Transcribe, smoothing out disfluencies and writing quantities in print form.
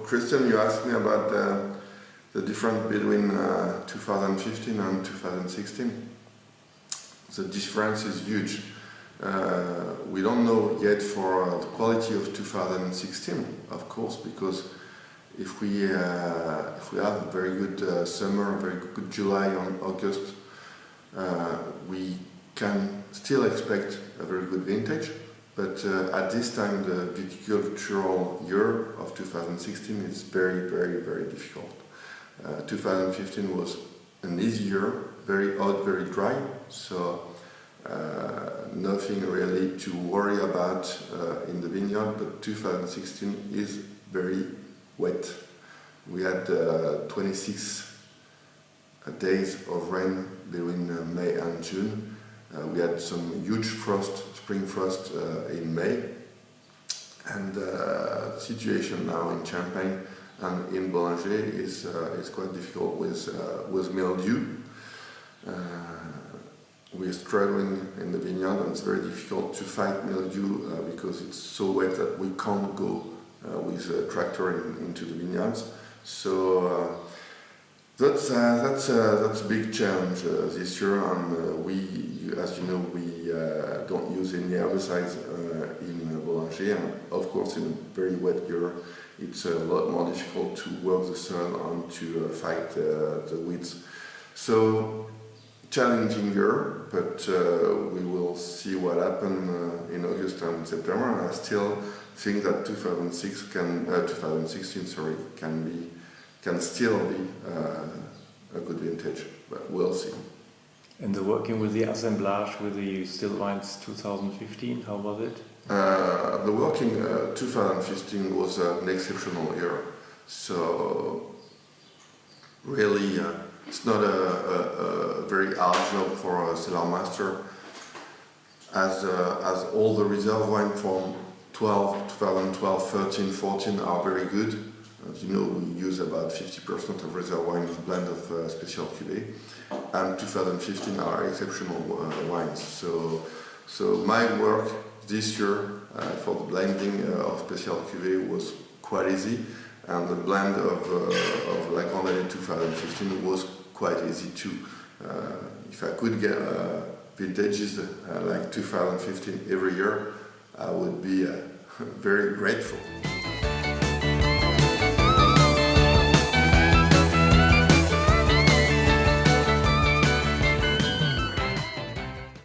Christian, you asked me about the difference between 2015 and 2016. The difference is huge. We don't know yet for the quality of 2016, of course, because if we have a very good summer, a very good July and August, we can still expect a very good vintage. But at this time, the viticultural year of 2016 is very, very, very difficult. 2015 was an easy year, very hot, very dry, so nothing really to worry about in the vineyard, but 2016 is very wet. We had 26 days of rain between May and June. We had some huge frost, spring frost in May, and the situation now in Champagne and in Bollinger is quite difficult with mildew. We're struggling in the vineyard, and it's very difficult to fight mildew because it's so wet that we can't go with a tractor into the vineyards. So that's a big challenge this year, and we, as you know, we don't use any herbicides in Bollinger, and of course in a very wet year it's a lot more difficult to work the soil and to fight the weeds. So challenging year, but we will see what happens in August and September. And I still think that 2016 can still be a good vintage, but we'll see. And the working with the assemblage with the still wines 2015, how was it? The working 2015 was an exceptional year. So really, it's not a very hard job for a cellar master, as all the reserve wine from 2012, 13, 14 are very good. As you know, we use about 50% of reserve wine as a blend of special cuvée, and 2015 are exceptional wines. So my work this year for the blending of special cuvée was quite easy, and the blend of La Grande Année 2015 was quite easy too. If I could get vintages like 2015 every year, I would be very grateful.